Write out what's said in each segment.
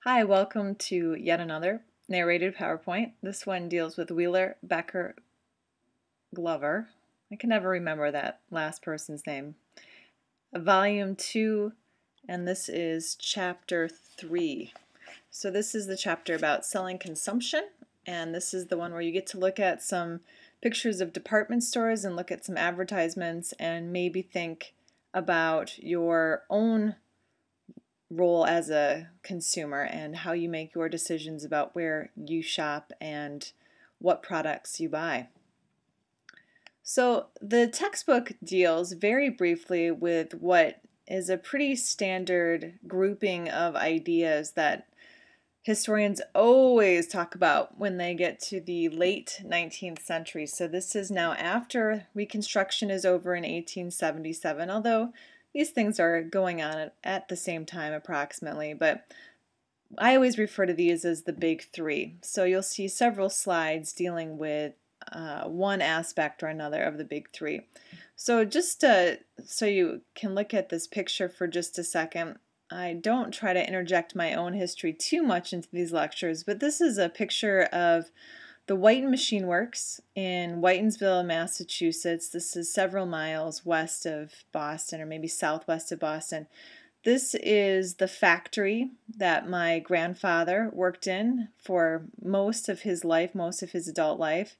Hi, welcome to yet another narrated PowerPoint. This one deals with Wheeler, Becker, Glover. I can never remember that last person's name. Volume 2, and this is Chapter 3. So this is the chapter about selling consumption, and this is the one where you get to look at some pictures of department stores and look at some advertisements and maybe think about your own role as a consumer and how you make your decisions about where you shop and what products you buy. So the textbook deals very briefly with what is a pretty standard grouping of ideas that historians always talk about when they get to the late 19th century. So this is now after Reconstruction is over in 1877, although these things are going on at the same time approximately, but I always refer to these as the big three. So you'll see several slides dealing with one aspect or another of the big three. So just so you can look at this picture for just a second, I don't try to interject my own history too much into these lectures, but this is a picture of the Whiten Machine Works in Whitensville, Massachusetts. This is several miles west of Boston, or maybe southwest of Boston. This is the factory that my grandfather worked in for most of his life, most of his adult life.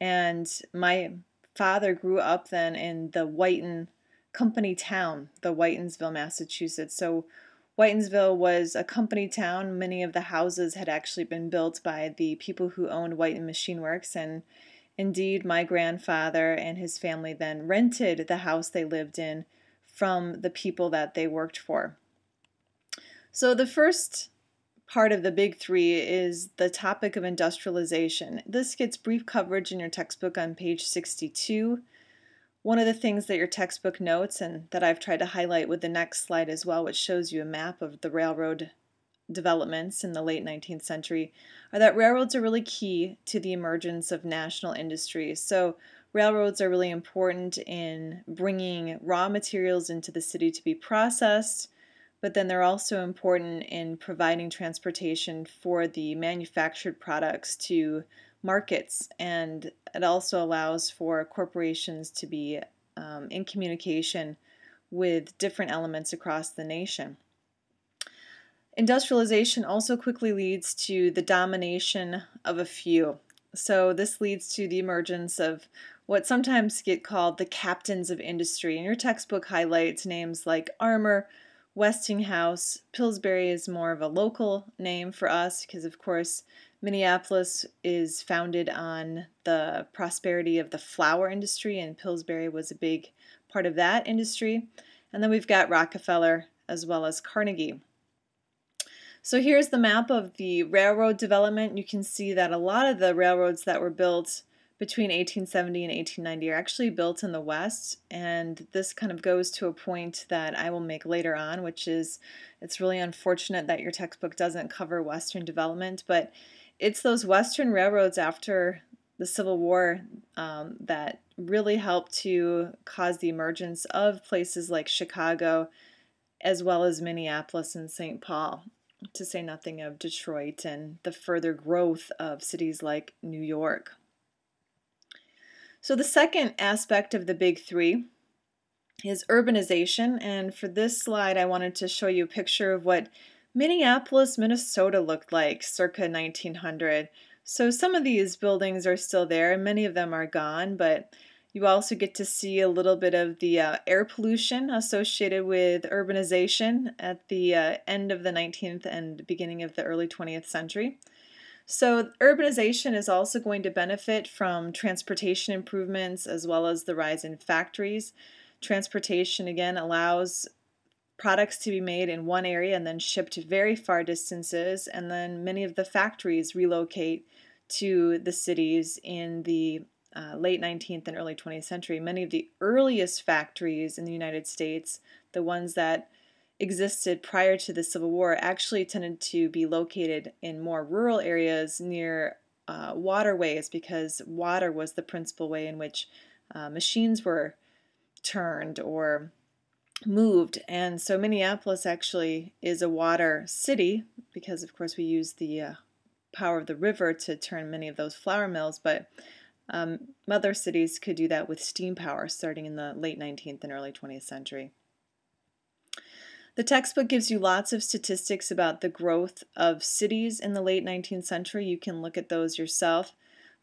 And my father grew up then in the Whiten company town, the Whitensville, Massachusetts. So Whitensville was a company town. Many of the houses had actually been built by the people who owned Whiten Machine Works, and indeed my grandfather and his family then rented the house they lived in from the people that they worked for. So the first part of the big three is the topic of industrialization. This gets brief coverage in your textbook on page 62. One of the things that your textbook notes, and that I've tried to highlight with the next slide as well, which shows you a map of the railroad developments in the late 19th century, are that railroads are really key to the emergence of national industries. So railroads are really important in bringing raw materials into the city to be processed, but then they're also important in providing transportation for the manufactured products to markets, and it also allows for corporations to be in communication with different elements across the nation. Industrialization also quickly leads to the domination of a few. So this leads to the emergence of what sometimes get called the captains of industry. And your textbook highlights names like Armour, Westinghouse. Pillsbury is more of a local name for us because, of course, Minneapolis is founded on the prosperity of the flour industry, and Pillsbury was a big part of that industry. And then we've got Rockefeller as well as Carnegie. So here's the map of the railroad development. You can see that a lot of the railroads that were built between 1870 and 1890 are actually built in the West, and this kind of goes to a point that I will make later on, which is it's really unfortunate that your textbook doesn't cover Western development, but it's those Western railroads after the Civil War that really helped to cause the emergence of places like Chicago as well as Minneapolis and St. Paul, to say nothing of Detroit and the further growth of cities like New York. So the second aspect of the big three is urbanization, and for this slide I wanted to show you a picture of what Minneapolis, Minnesota looked like circa 1900. So some of these buildings are still there and many of them are gone, but you also get to see a little bit of the air pollution associated with urbanization at the end of the 19th and beginning of the early 20th century. So urbanization is also going to benefit from transportation improvements as well as the rise in factories. Transportation, again, allows products to be made in one area and then shipped very far distances, and then many of the factories relocate to the cities in the late 19th and early 20th century. Many of the earliest factories in the United States, the ones that existed prior to the Civil War, actually tended to be located in more rural areas near waterways, because water was the principal way in which machines were turned or moved. And so Minneapolis actually is a water city because, of course, we use the power of the river to turn many of those flour mills, but other cities could do that with steam power starting in the late 19th and early 20th century. The textbook gives you lots of statistics about the growth of cities in the late 19th century. You can look at those yourself.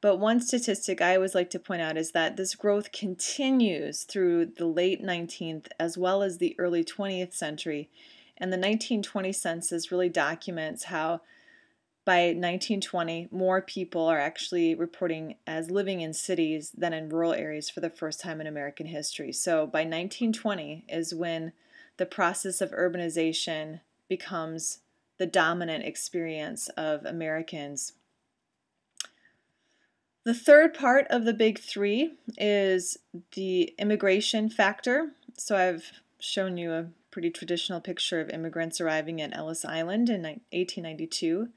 But one statistic I always like to point out is that this growth continues through the late 19th as well as the early 20th century. And the 1920 census really documents how by 1920, more people are actually reporting as living in cities than in rural areas for the first time in American history. So by 1920 is when the process of urbanization becomes the dominant experience of Americans. The third part of the big three is the immigration factor. So I've shown you a pretty traditional picture of immigrants arriving at Ellis Island in 1892.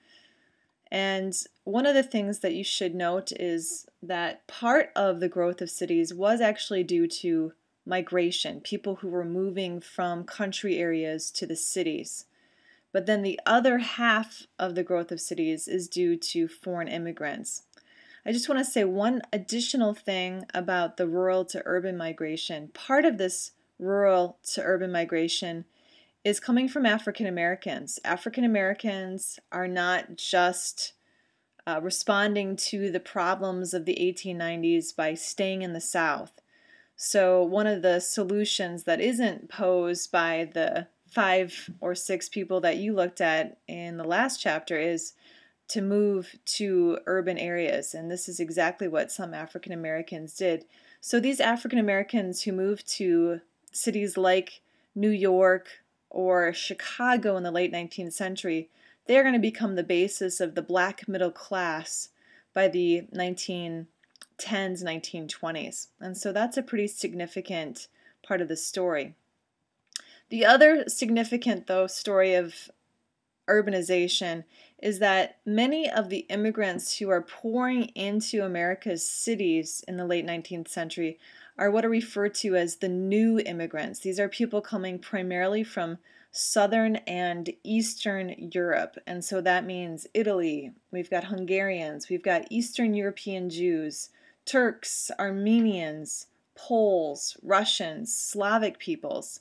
And one of the things that you should note is that part of the growth of cities was actually due to migration, people who were moving from country areas to the cities. But then the other half of the growth of cities is due to foreign immigrants. I just want to say one additional thing about the rural to urban migration. Part of this rural to urban migration is coming from African Americans. African Americans are not just responding to the problems of the 1890s by staying in the South. So one of the solutions that isn't posed by the 5 or 6 people that you looked at in the last chapter is to move to urban areas. And this is exactly what some African Americans did. So these African Americans who moved to cities like New York or Chicago in the late 19th century, they are going to become the basis of the black middle class by the 1910s, 1920s. And so that's a pretty significant part of the story. The other significant, though, story of urbanization is that many of the immigrants who are pouring into America's cities in the late 19th century are what are referred to as the new immigrants. These are people coming primarily from Southern and Eastern Europe, and so that means Italy, we've got Hungarians, we've got Eastern European Jews, Turks, Armenians, Poles, Russians, Slavic peoples.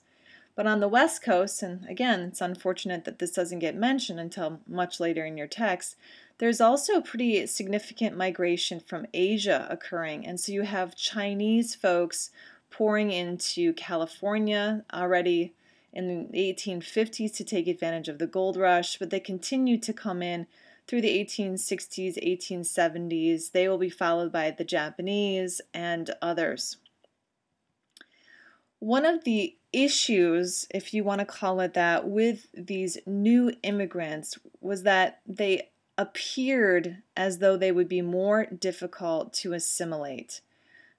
But on the West Coast, and again, it's unfortunate that this doesn't get mentioned until much later in your text, there's also pretty significant migration from Asia occurring. And so you have Chinese folks pouring into California already in the 1850s to take advantage of the gold rush, but they continue to come in through the 1860s, 1870s. They will be followed by the Japanese and others. One of the issues, if you want to call it that, with these new immigrants was that they appeared as though they would be more difficult to assimilate.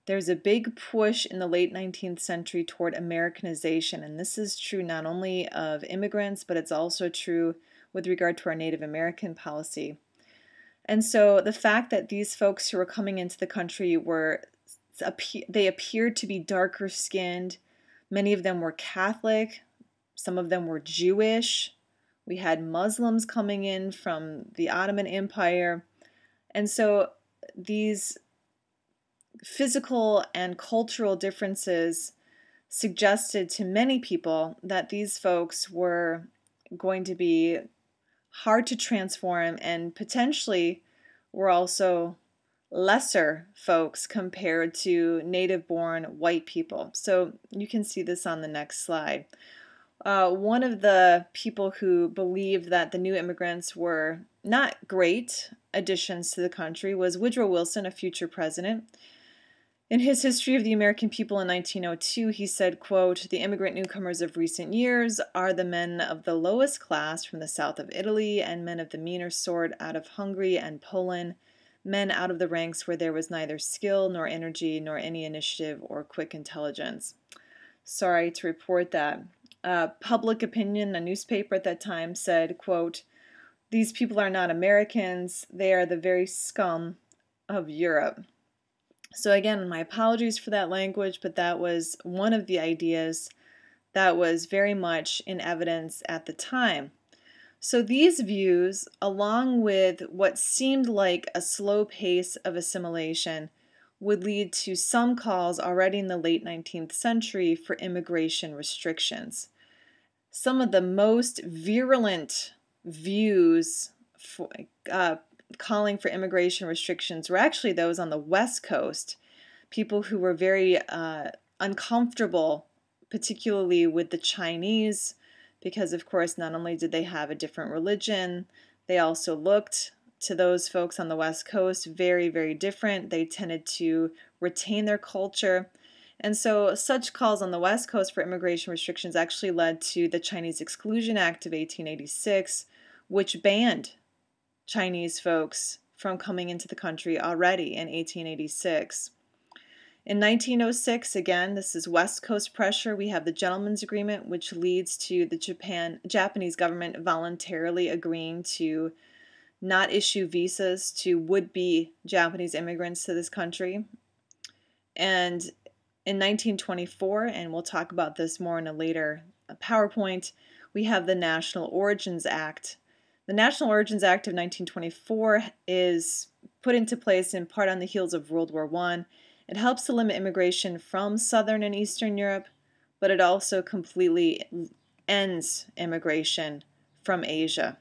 There's a big push in the late 19th century toward Americanization, and this is true not only of immigrants, but it's also true with regard to our Native American policy. And so the fact that these folks who were coming into the country they appeared to be darker skinned. Many of them were Catholic, some of them were Jewish. We had Muslims coming in from the Ottoman Empire. And so these physical and cultural differences suggested to many people that these folks were going to be hard to transform and potentially were also lesser folks compared to native-born white people. So you can see this on the next slide. One of the people who believed that the new immigrants were not great additions to the country was Woodrow Wilson, a future president. In his History of the American People in 1902, he said, quote, "The immigrant newcomers of recent years are the men of the lowest class from the south of Italy and men of the meaner sort out of Hungary and Poland, men out of the ranks where there was neither skill nor energy nor any initiative or quick intelligence." Sorry to report that. Public Opinion, a newspaper at that time, said, quote, "These people are not Americans, they are the very scum of Europe." So again, my apologies for that language, but that was one of the ideas that was very much in evidence at the time. So these views, along with what seemed like a slow pace of assimilation, would lead to some calls already in the late 19th century for immigration restrictions. Some of the most virulent views for, calling for immigration restrictions were actually those on the West Coast, people who were very uncomfortable, particularly with the Chinese, because of course not only did they have a different religion, they also looked to those folks on the West Coast very, very different. They tended to retain their culture. And so such calls on the West Coast for immigration restrictions actually led to the Chinese Exclusion Act of 1886, which banned Chinese folks from coming into the country already in 1886. In 1906, again, this is West Coast pressure, we have the Gentleman's Agreement, which leads to the Japanese government voluntarily agreeing to not issue visas to would-be Japanese immigrants to this country. And in 1924, and we'll talk about this more in a later PowerPoint, we have the National Origins Act. The National Origins Act of 1924 is put into place in part on the heels of World War I. It helps to limit immigration from Southern and Eastern Europe, but it also completely ends immigration from Asia.